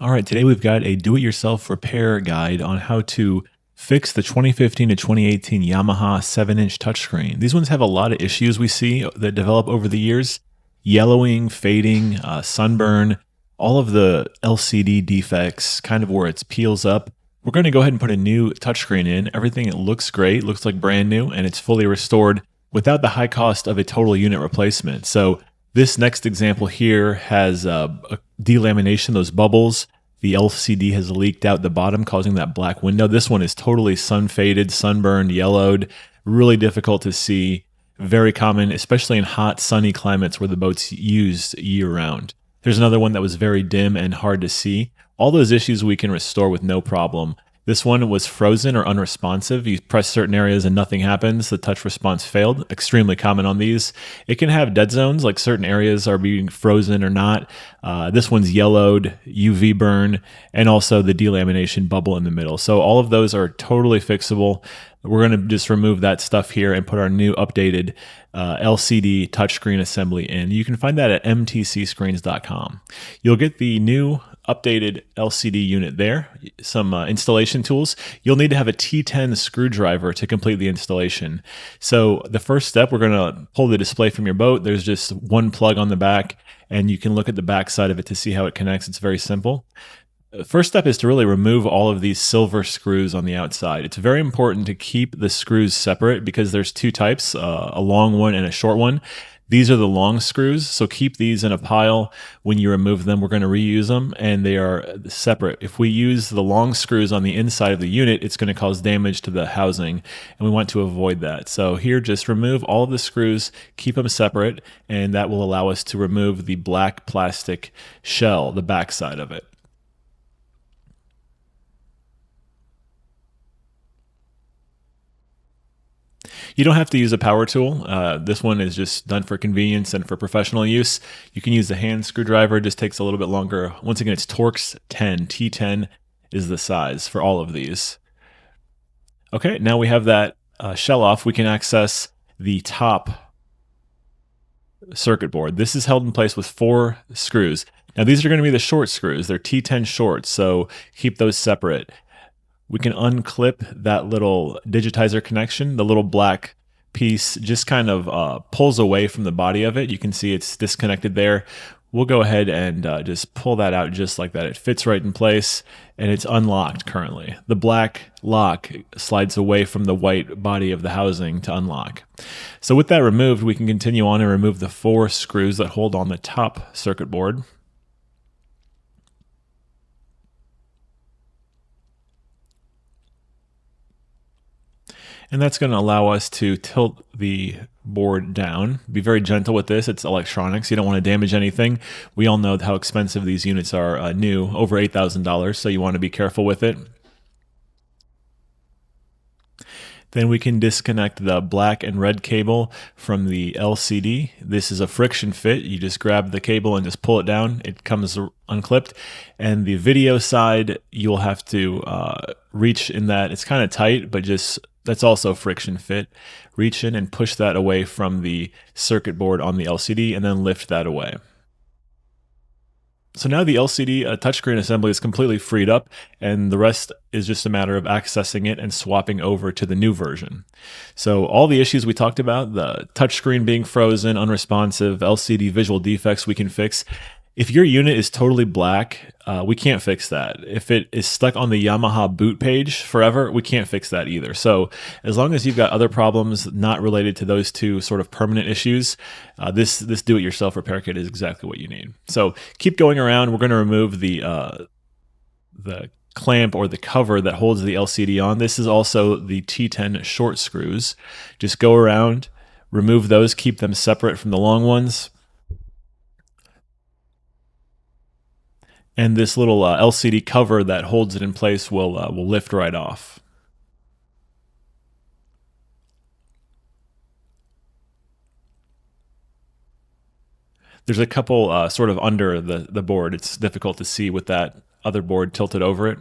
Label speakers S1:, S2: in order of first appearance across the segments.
S1: All right, today we've got a do-it-yourself repair guide on how to fix the 2015 to 2018 Yamaha 7-inch touchscreen. These ones have a lot of issues we see that develop over the years: yellowing, fading, sunburn, all of the LCD defects, kind of where it peels up. We're going to go ahead and put a new touchscreen in. Everything it looks great, looks like brand new, and it's fully restored without the high cost of a total unit replacement. So this next example here has a delamination, those bubbles. The LCD has leaked out the bottom, causing that black window. This one is totally sun faded, sunburned, yellowed, really difficult to see. Very common, especially in hot, sunny climates where the boat's used year round. There's another one that was very dim and hard to see. All those issues we can restore with no problem. This one was frozen or unresponsive. You press certain areas and nothing happens. The touch response failed. Extremely common on these. It can have dead zones, like certain areas are being frozen or not. This one's yellowed, UV burn, and also the delamination bubble in the middle. So all of those are totally fixable. We're going to just remove that stuff here and put our new updated LCD touchscreen assembly in. You can find that at mtcscreens.com. You'll get the new updated LCD unit there, some installation tools. You'll need to have a T10 screwdriver to complete the installation. So the first step, we're going to pull the display from your boat. There's just one plug on the back, and you can look at the back side of it to see how it connects. It's very simple. First step is to really remove all of these silver screws on the outside. It's very important to keep the screws separate because there's two types, a long one and a short one. These are the long screws, so keep these in a pile. When you remove them, we're going to reuse them, and they are separate. If we use the long screws on the inside of the unit, it's going to cause damage to the housing, and we want to avoid that. So here, just remove all of the screws, keep them separate, and that will allow us to remove the black plastic shell, the back side of it. You don't have to use a power tool. This one is just done for convenience and for professional use. You can use the hand screwdriver. It just takes a little bit longer. Once again, it's Torx 10. T10 is the size for all of these. Okay, now we have that shell off. We can access the top circuit board. This is held in place with 4 screws. Now these are going to be the short screws. They're T10 shorts, so keep those separate. We can unclip that little digitizer connection. The little black piece just kind of pulls away from the body of it. You can see it's disconnected there. We'll go ahead and just pull that out just like that. It fits right in place, and it's unlocked currently. The black lock slides away from the white body of the housing to unlock. So with that removed, we can continue on and remove the 4 screws that hold on the top circuit board. And that's going to allow us to tilt the board down. Be very gentle with this. It's electronics. You don't want to damage anything. We all know how expensive these units are new, over $8,000, so you want to be careful with it. Then we can disconnect the black and red cable from the LCD. This is a friction fit. You just grab the cable and just pull it down. It comes unclipped. And the video side, you'll have to reach in that. It's kind of tight, but just that's also friction fit. Reach in and push that away from the circuit board on the LCD and then lift that away. So now the LCD touchscreen assembly is completely freed up, and the rest is just a matter of accessing it and swapping over to the new version. So all the issues we talked about, the touchscreen being frozen, unresponsive, LCD visual defects we can fix. If your unit is totally black, we can't fix that. If it is stuck on the Yamaha boot page forever, we can't fix that either. So as long as you've got other problems not related to those two sort of permanent issues, this do-it-yourself repair kit is exactly what you need. So keep going around. We're going to remove the clamp or the cover that holds the LCD on. This is also the T10 short screws. Just go around, remove those, keep them separate from the long ones. And this little LCD cover that holds it in place will lift right off. There's a couple sort of under the board. It's difficult to see with that other board tilted over it.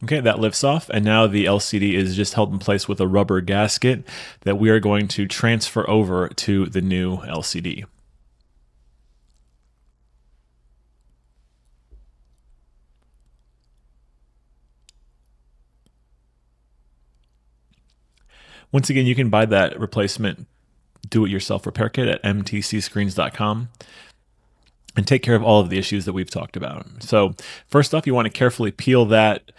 S1: Okay, that lifts off, and now the LCD is just held in place with a rubber gasket that we are going to transfer over to the new LCD. Once again, you can buy that replacement do-it-yourself repair kit at mtcscreens.com and take care of all of the issues that we've talked about. So first off, you want to carefully peel that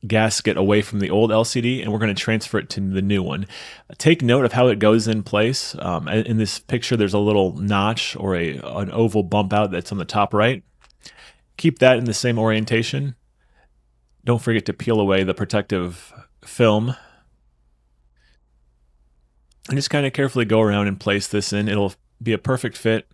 S1: gasket away from the old LCD, and we're going to transfer it to the new one. Take note of how it goes in place. In this picture, there's a little notch or an oval bump out that's on the top right. Keep that in the same orientation. Don't forget to peel away the protective film. And just kind of carefully go around and place this in. It'll be a perfect fit.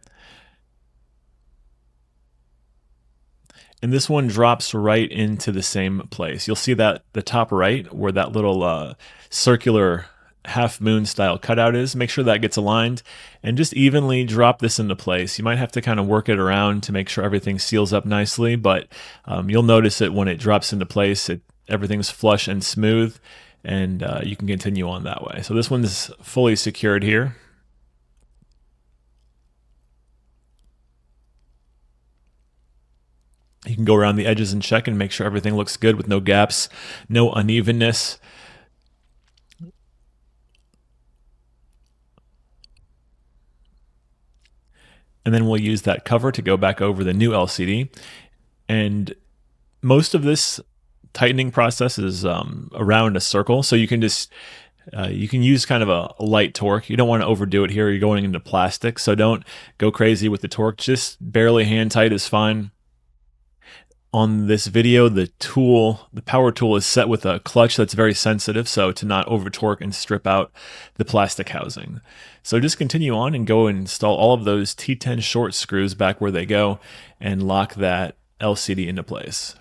S1: And this one drops right into the same place. You'll see that the top right, where that little circular half moon style cutout is, make sure that gets aligned and just evenly drop this into place. You might have to kind of work it around to make sure everything seals up nicely, but you'll notice it when it drops into place. Everything's flush and smooth, and you can continue on that way. So this one's fully secured here. You can go around the edges and check and make sure everything looks good with no gaps, no unevenness. And then we'll use that cover to go back over the new LCD. And most of this tightening process is around a circle, so you can just you can use kind of a light torque. You don't want to overdo it here. You're going into plastic, so don't go crazy with the torque. Just barely hand tight is fine. On this video, the power tool is set with a clutch that's very sensitive, so to not over torque and strip out the plastic housing. So just continue on and go and install all of those T10 short screws back where they go and lock that LCD into place.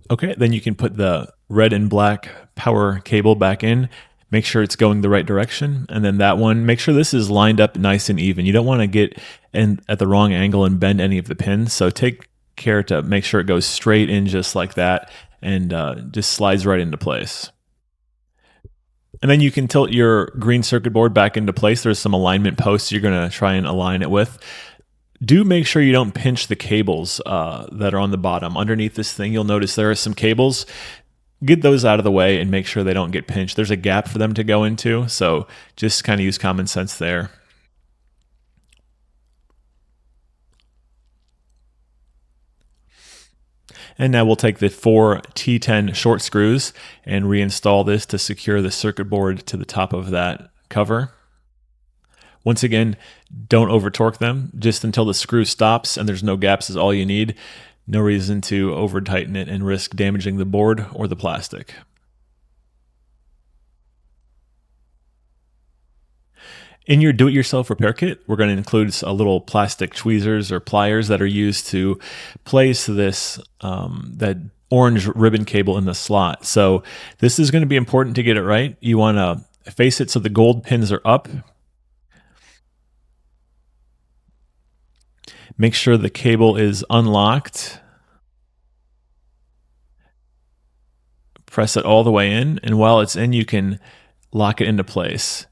S1: Okay, then you can put the red and black power cable back in. Make sure it's going the right direction. And then that one, make sure this is lined up nice and even. You don't want to get in at the wrong angle and bend any of the pins. So take care to make sure it goes straight in just like that and just slides right into place. And then you can tilt your green circuit board back into place. There's some alignment posts you're going to try and align it with. Do make sure you don't pinch the cables that are on the bottom. Underneath this thing, you'll notice there are some cables. Get those out of the way and make sure they don't get pinched. There's a gap for them to go into, so just kind of use common sense there. And now we'll take the 4 T10 short screws and reinstall this to secure the circuit board to the top of that cover. Once again, don't over torque them. Just until the screw stops and there's no gaps is all you need. No reason to over tighten it and risk damaging the board or the plastic. In your do-it-yourself repair kit, we're going to include a little plastic tweezers or pliers that are used to place this that orange ribbon cable in the slot. So this is going to be important to get it right. You want to face it so the gold pins are up. Make sure the cable is unlocked. Press it all the way in, and while it's in, you can lock it into place.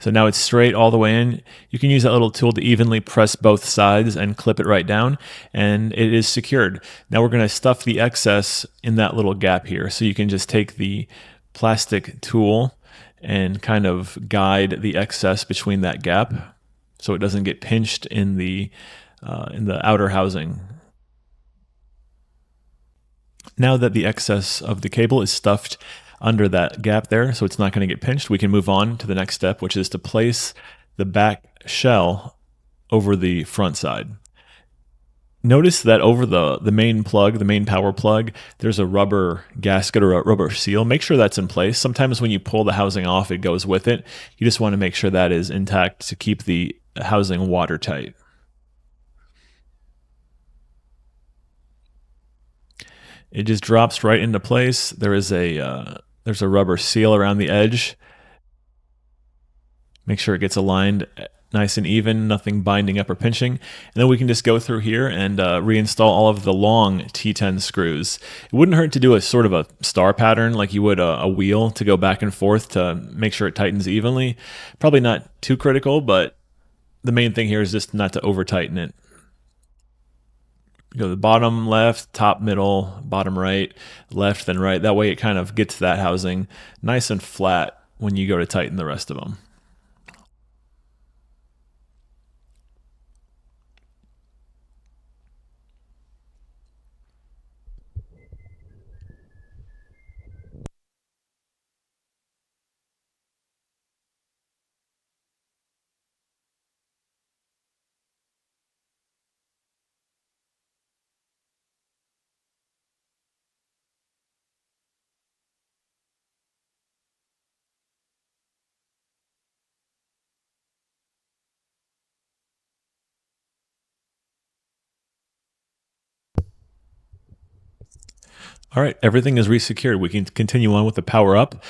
S1: So now it's straight all the way in. You can use that little tool to evenly press both sides and clip it right down, and it is secured. Now we're going to stuff the excess in that little gap here. So you can just take the plastic tool and kind of guide the excess between that gap so it doesn't get pinched in the outer housing. Now that the excess of the cable is stuffed under that gap there, so it's not going to get pinched, we can move on to the next step, which is to place the back shell over the front side. Notice that over the main plug, the main power plug, there's a rubber gasket or a rubber seal. Make sure that's in place. Sometimes when you pull the housing off, it goes with it. You just want to make sure that is intact to keep the housing watertight. It just drops right into place. There's a rubber seal around the edge. Make sure it gets aligned nice and even, nothing binding up or pinching. And then we can just go through here and reinstall all of the long T10 screws. It wouldn't hurt to do a sort of a star pattern like you would a wheel to go back and forth to make sure it tightens evenly. Probably not too critical, but the main thing here is just not to over tighten it. Go to the bottom left, top middle, bottom right, left, then right. That way it kind of gets that housing nice and flat when you go to tighten the rest of them. All right, everything is resecured. We can continue on with the power up.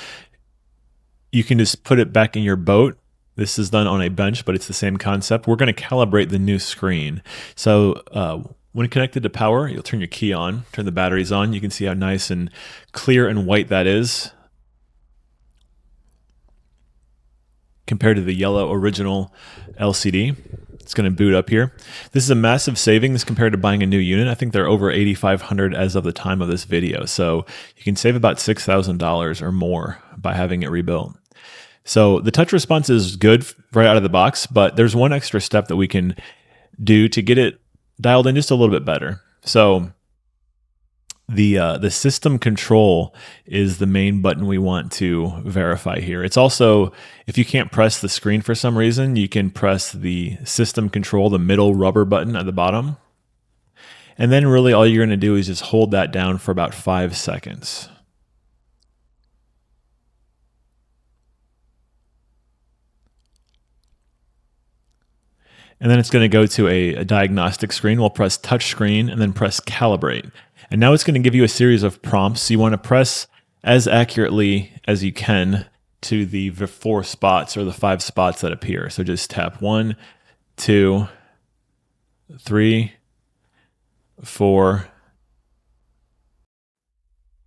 S1: You can just put it back in your boat. This is done on a bench, but it's the same concept. We're going to calibrate the new screen. So when connected to power, you'll turn your key on, turn the batteries on. You can see how nice and clear and white that is compared to the yellow original LCD. It's going to boot up here. This is a massive savings compared to buying a new unit. I think they're over $8,500 as of the time of this video. So you can save about $6,000 or more by having it rebuilt. So the touch response is good right out of the box, but there's one extra step that we can do to get it dialed in just a little bit better. So the system control is the main button we want to verify here. It's also, if you can't press the screen for some reason, you can press the system control, the middle rubber button at the bottom. And then really all you're going to do is just hold that down for about 5 seconds. And then it's going to go to a diagnostic screen. We'll press touch screen and then press calibrate. And now it's going to give you a series of prompts. You want to press as accurately as you can to the 4 spots or the 5 spots that appear. So just tap 1, 2, 3, 4,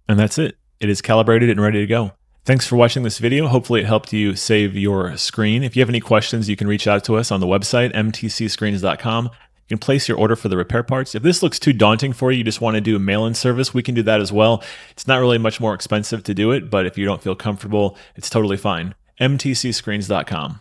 S1: and that's it. It is calibrated and ready to go. Thanks for watching this video. Hopefully it helped you save your screen. If you have any questions, you can reach out to us on the website, mtcscreens.com. You can place your order for the repair parts. If this looks too daunting for you, you just want to do a mail-in service, we can do that as well. It's not really much more expensive to do it, but if you don't feel comfortable, it's totally fine. mtcscreens.com.